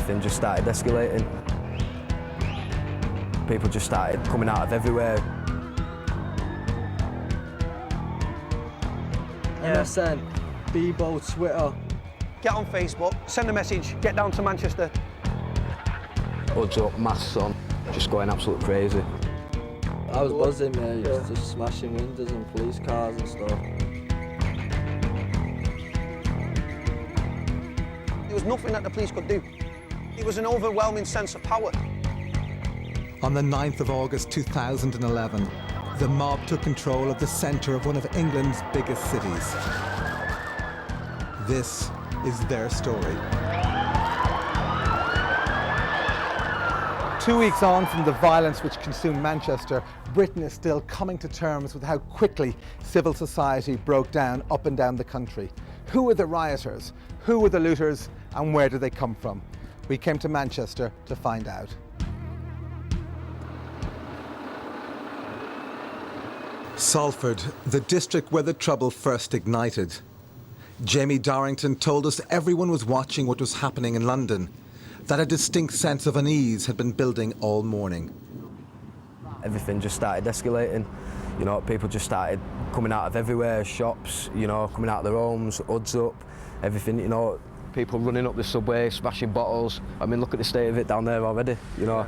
everything just started escalating. People just started coming out of everywhere. MSN, Bebo, Twitter. Get on Facebook, send a message, get down to Manchester. Hoods up, masks on, just going absolutely crazy. I was buzzing, mate, just smashing windows and police cars and stuff. There was nothing that the police could do. It was an overwhelming sense of power. On the 9th of August 2011, the mob took control of the centre of one of England's biggest cities. This is their story. 2 weeks on from the violence which consumed Manchester, Britain is still coming to terms with how quickly civil society broke down up and down the country. Who were the rioters? Who were the looters? And where did they come from? We came to Manchester to find out. Salford, the district where the trouble first ignited. Jamie Dorrington told us everyone was watching what was happening in London, that a distinct sense of unease had been building all morning. Everything just started escalating. You know, people just started coming out of everywhere, shops, you know, coming out of their homes, hoods up, everything, you know, people running up the subway, smashing bottles. I mean, look at the state of it down there already, you know.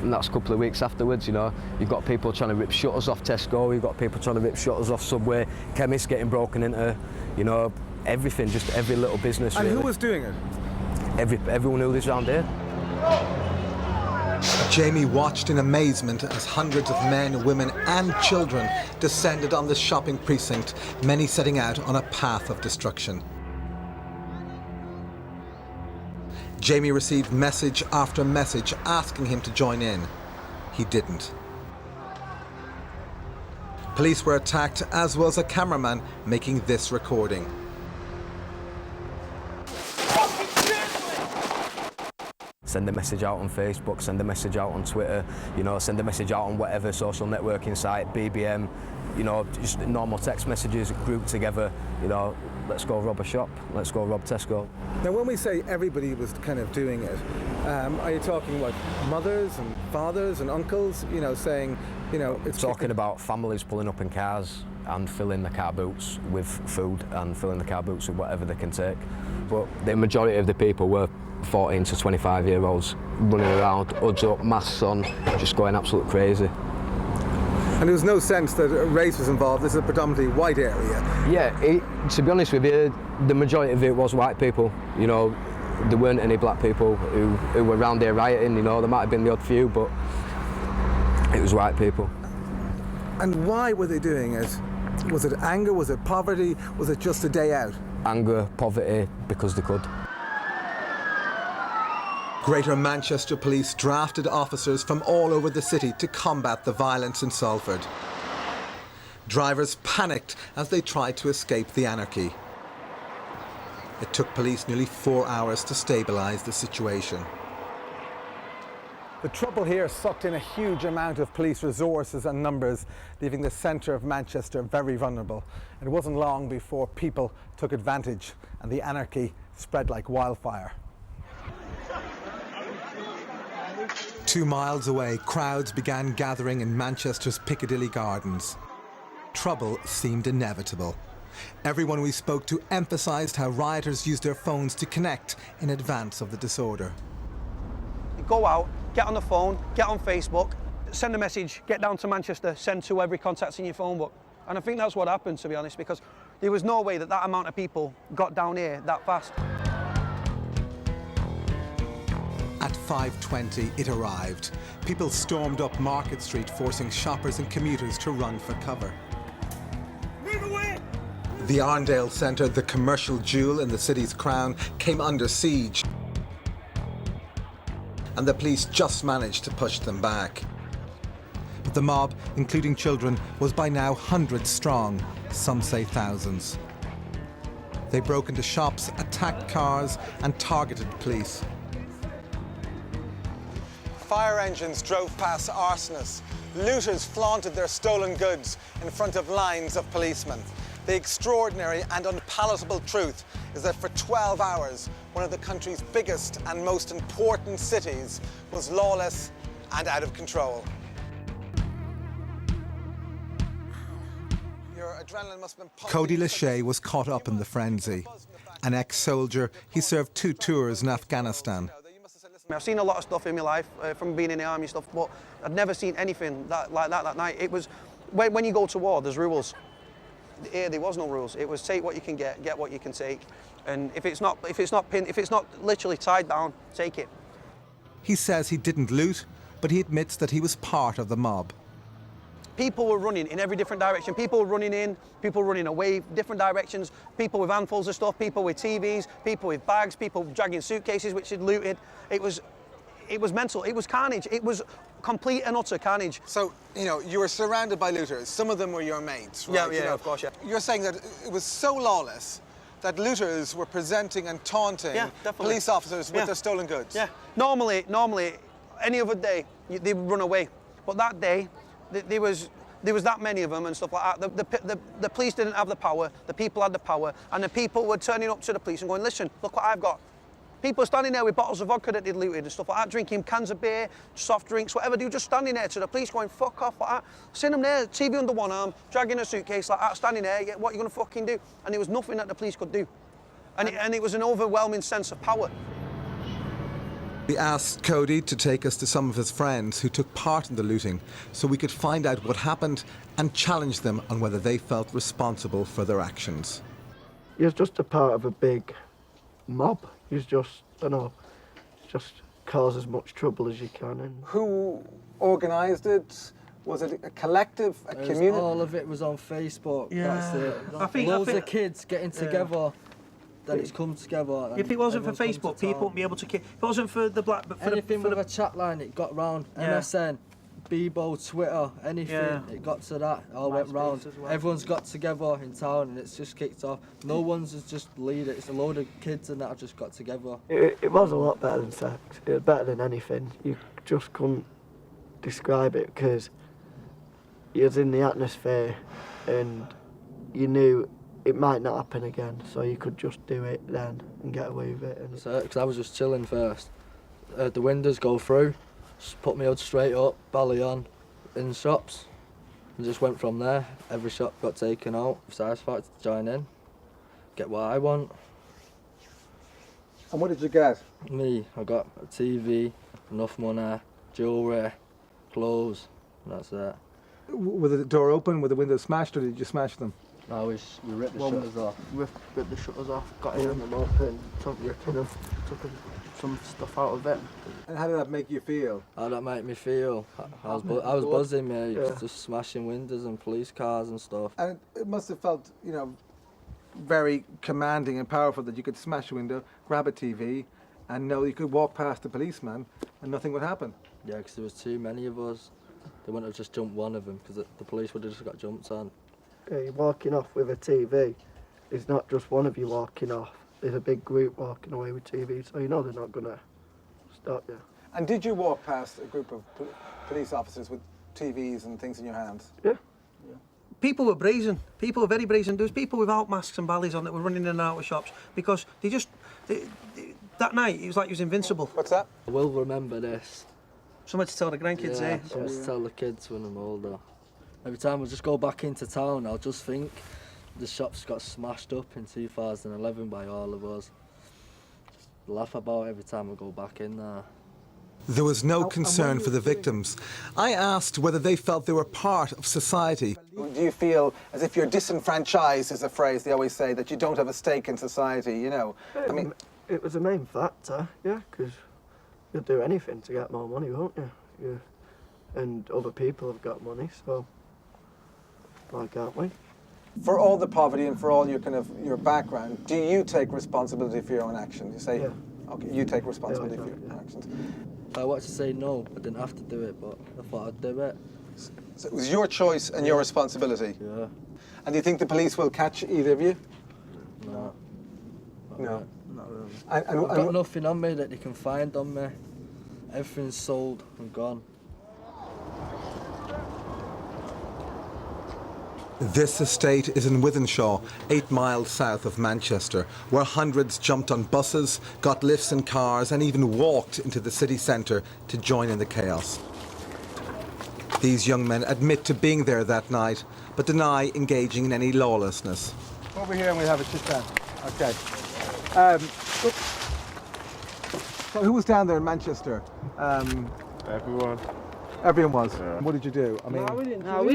And that's a couple of weeks afterwards, you know. You've got people trying to rip shutters off Tesco, you've got people trying to rip shutters off Subway, chemists getting broken into, you know, everything, just every little business. And really. who was doing it? Everyone who lives around here. Jamie watched in amazement as hundreds of men, women and children descended on the shopping precinct, many setting out on a path of destruction. Jamie received message after message asking him to join in. He didn't. Police were attacked, as was a cameraman making this recording. Send a message out on Facebook, send a message out on Twitter, you know, send a message out on whatever social networking site, BBM, you know, just normal text messages grouped together, you know, let's go rob a shop, let's go rob Tesco. Now, when we say everybody was kind of doing it, are you talking like mothers and fathers and uncles, you know, saying, you know... It's talking about families pulling up in cars and filling the car boots with food and filling the car boots with whatever they can take. But the majority of the people were 14 to 25-year-olds running around, hoods up, masks on, just going absolutely crazy. And there was no sense that race was involved. This is a predominantly white area. Yeah, to be honest with you, the majority of it was white people. You know, there weren't any black people who were around here rioting, you know, there might have been the odd few, but it was white people. And why were they doing it? Was it anger? Was it poverty? Was it just a day out? Anger, poverty, because they could. Greater Manchester Police drafted officers from all over the city to combat the violence in Salford. Drivers panicked as they tried to escape the anarchy. It took police nearly 4 hours to stabilise the situation. The trouble here sucked in a huge amount of police resources and numbers, leaving the centre of Manchester very vulnerable. It wasn't long before people took advantage and the anarchy spread like wildfire. 2 miles away, crowds began gathering in Manchester's Piccadilly Gardens. Trouble seemed inevitable. Everyone we spoke to emphasised how rioters used their phones to connect in advance of the disorder. Go out, get on the phone, get on Facebook, send a message, get down to Manchester, send to every contact in your phone book. And I think that's what happened, to be honest, because there was no way that that amount of people got down here that fast. At 5:20, it arrived. People stormed up Market Street, forcing shoppers and commuters to run for cover. Move away! The Arndale Centre, the commercial jewel in the city's crown, came under siege. And the police just managed to push them back. But the mob, including children, was by now hundreds strong, some say thousands. They broke into shops, attacked cars and targeted police. Fire engines drove past arsonists. Looters flaunted their stolen goods in front of lines of policemen. The extraordinary and unpalatable truth is that for 12 hours, one of the country's biggest and most important cities was lawless and out of control. Your adrenaline must have been pumping. Cody Lachey was caught up in the frenzy. An ex-soldier, he served 2 tours in Afghanistan. I've seen a lot of stuff in my life from being in the army stuff, but I'd never seen anything like that night. It was when you go to war, there's rules. Here there was no rules. It was take what you can get what you can take, and if it's not literally tied down, take it. He says he didn't loot, but he admits that he was part of the mob. People were running in every different direction. People were running in, people running away, different directions. People with handfuls of stuff, people with TVs, people with bags, people dragging suitcases which had looted. It was mental. It was carnage. It was complete and utter carnage. So, you know, you were surrounded by looters. Some of them were your mates, right? Yeah, you know, of course, yeah. You're saying that it was so lawless that looters were presenting and taunting police officers with their stolen goods. Yeah. Normally, any other day, they would run away. But that day, there was that many of them and stuff like that. The police didn't have the power, the people had the power, and the people were turning up to the police and going, listen, look what I've got. People standing there with bottles of vodka that they'd looted and stuff like that, drinking cans of beer, soft drinks, whatever. They were just standing there to the police going, fuck off, like that. Seeing them there, TV under one arm, dragging a suitcase like that, standing there, what are you going to fucking do? And there was nothing that the police could do. And it was an overwhelming sense of power. We asked Cody to take us to some of his friends who took part in the looting so we could find out what happened and challenge them on whether they felt responsible for their actions. He was just a part of a big mob. He's just, I don't know, just cause as much trouble as you can. And who organised it? Was it a collective, a community? All of it was on Facebook. Yeah. That's it. I think of kids getting together. Then it's come together. If it wasn't for Facebook, people wouldn't be able to. If it wasn't for the black, but for anything with a chat line, it got round. MSN, Bebo, Twitter, anything, it got to that. All went round. Well. Everyone's got together in town, and it's just kicked off. No one's just lead it. It's a load of kids and that have just got together. It was a lot better than sex. It was better than anything. You just couldn't describe it because you was in the atmosphere, and you knew it might not happen again, so you could just do it then and get away with it. Because I was just chilling first. The windows go through, just put me straight up, belly on, in shops, and just went from there. Every shop got taken out, so I started to join in, get what I want. And what did you get? Me, I got a TV, enough money, jewellery, clothes, and that's it. Was the door open? Were the windows smashed, or did you smash them? No, we ripped the shutters off. Ripped the shutters off, got in them open, took some stuff out of it. And how did that make you feel? How did that make me feel? I was buzzing, mate. Just smashing windows and police cars and stuff. And it must have felt, you know, very commanding and powerful that you could smash a window, grab a TV, and know you could walk past a policeman and nothing would happen. Yeah, because there was too many of us. They wouldn't have just jumped one of them because the police would have just got jumped on. Yeah, you're walking off with a TV. It's not just one of you walking off. There's a big group walking away with TV, so you know they're not going to stop you. And did you walk past a group of police officers with TVs and things in your hands? Yeah. People were brazen. People were very brazen. There was people without masks and ballies on that were running in and out of shops because that night it was like he was invincible. What's that? I will remember this. Something to tell the grandkids, Yeah, something to tell the kids when I'm older. Every time I just go back into town, I'll just think the shops got smashed up in 2011 by all of us. Just laugh about it every time I go back in there. There was no concern for the victims. I asked whether they felt they were part of society. Do you feel as if you're disenfranchised, is a phrase they always say, that you don't have a stake in society, you know? I mean, it was a main factor, yeah, because you'll do anything to get more money, won't you? And other people have got money, so why can't we? for all the poverty and for all your kind of your background, do you take responsibility for your own actions? You say, yeah. Okay, you take responsibility for your actions. I wanted to say no, I didn't have to do it, but I thought I'd do it. So it was your choice and your responsibility? Yeah. And do you think the police will catch either of you? No. No. Not really. And I've got nothing on me that they can find on me. Everything's sold and gone. This estate is in Wythenshawe, 8 miles south of Manchester, where hundreds jumped on buses, got lifts in cars and even walked into the city centre to join in the chaos. These young men admit to being there that night, but deny engaging in any lawlessness. Over here and we have a chit chat. Okay. So who was down there in Manchester? Everyone. Everyone was. Yeah. What did you do? I mean, we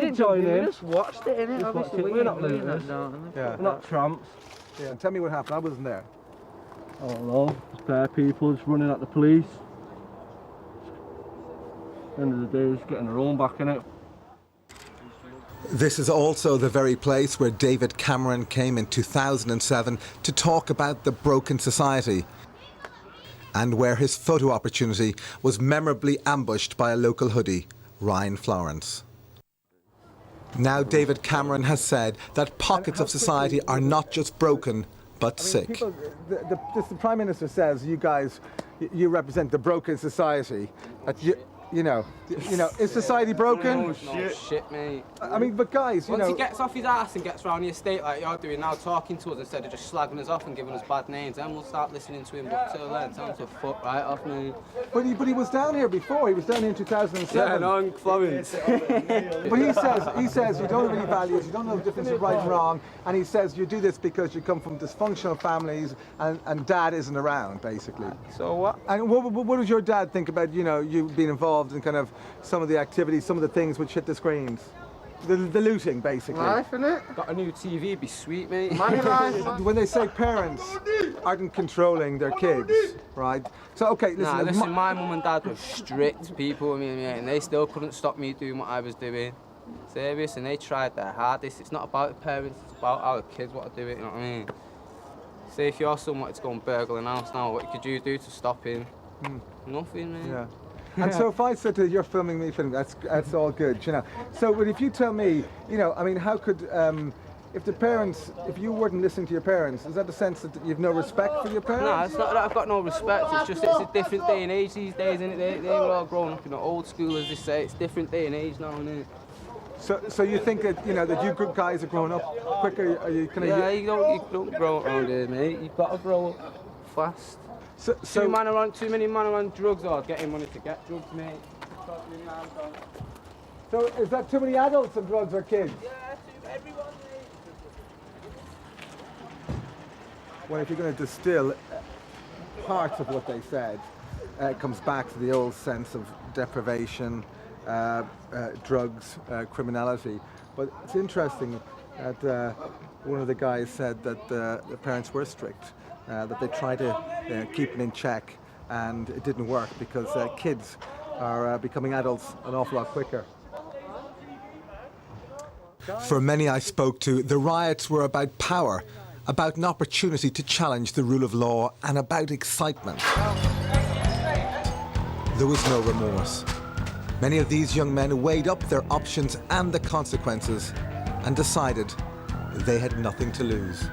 didn't join in. We just watched it, innit? Obviously, We're not looters. yeah. We're not tramps. Yeah. Tell me what happened. I wasn't there. I don't know. Just bare people just running at the police. At the end of the day, just getting their own back in it. This is also the very place where David Cameron came in 2007 to talk about the broken society, and where his photo opportunity was memorably ambushed by a local hoodie, Ryan Florence. Now David Cameron has said that pockets of society are not just broken, but sick. People, the Prime Minister says you guys, you represent the broken society. That you know, is society broken? No shit, mate. I mean, but guys, Once he gets off his ass and gets round the estate like you're doing now, talking to us instead of just slagging us off and giving us bad names, then we'll start listening to him. But till then, tell him to fuck right off, mate. But he was down here before. He was down here in 2007. Yeah, no, in Florence. But he says you don't have any values, you don't know the difference of right and wrong, and he says you do this because you come from dysfunctional families and dad isn't around, basically. So what? And what does your dad think about, you being involved in kind of some of the activities, some of the things which hit the screens? The looting, basically. Life, innit? Got a new TV, it'd be sweet, mate. Money life. When they say parents aren't controlling their kids, right? So, okay, listen. Nah, listen, my mum and dad were strict people, mate, and they still couldn't stop me doing what I was doing. Serious, and they tried their hardest. It's not about the parents, it's about how the kids want to do it, you know what I mean? Say if your son wanted to go and burgle an house now, what could you do to stop him? Nothing, mate. Yeah. And so if I said to you, you're filming me, that's all good, So but if you tell me, I mean, how could, if you weren't listening to your parents, is that the sense that you've no respect for your parents? No, it's not that I've got no respect, it's just it's a different day and age these days, isn't it? They were all growing up in the old school, as they say. It's different day and age now, isn't it? So you think that, that you good guys are growing up quicker? Are you kind of... Yeah, you don't grow up around here, mate. You've got to grow up fast. So too many men are on drugs or getting money to get drugs, mate. So is that too many adults on drugs or kids? Yeah, everyone, mate. Well, if you're going to distill parts of what they said, it comes back to the old sense of deprivation, drugs, criminality. But it's interesting that one of the guys said that the parents were strict. That they try to keep it in check, and it didn't work because kids are becoming adults an awful lot quicker. For many I spoke to, the riots were about power, about an opportunity to challenge the rule of law, and about excitement. There was no remorse. Many of these young men weighed up their options and the consequences and decided they had nothing to lose.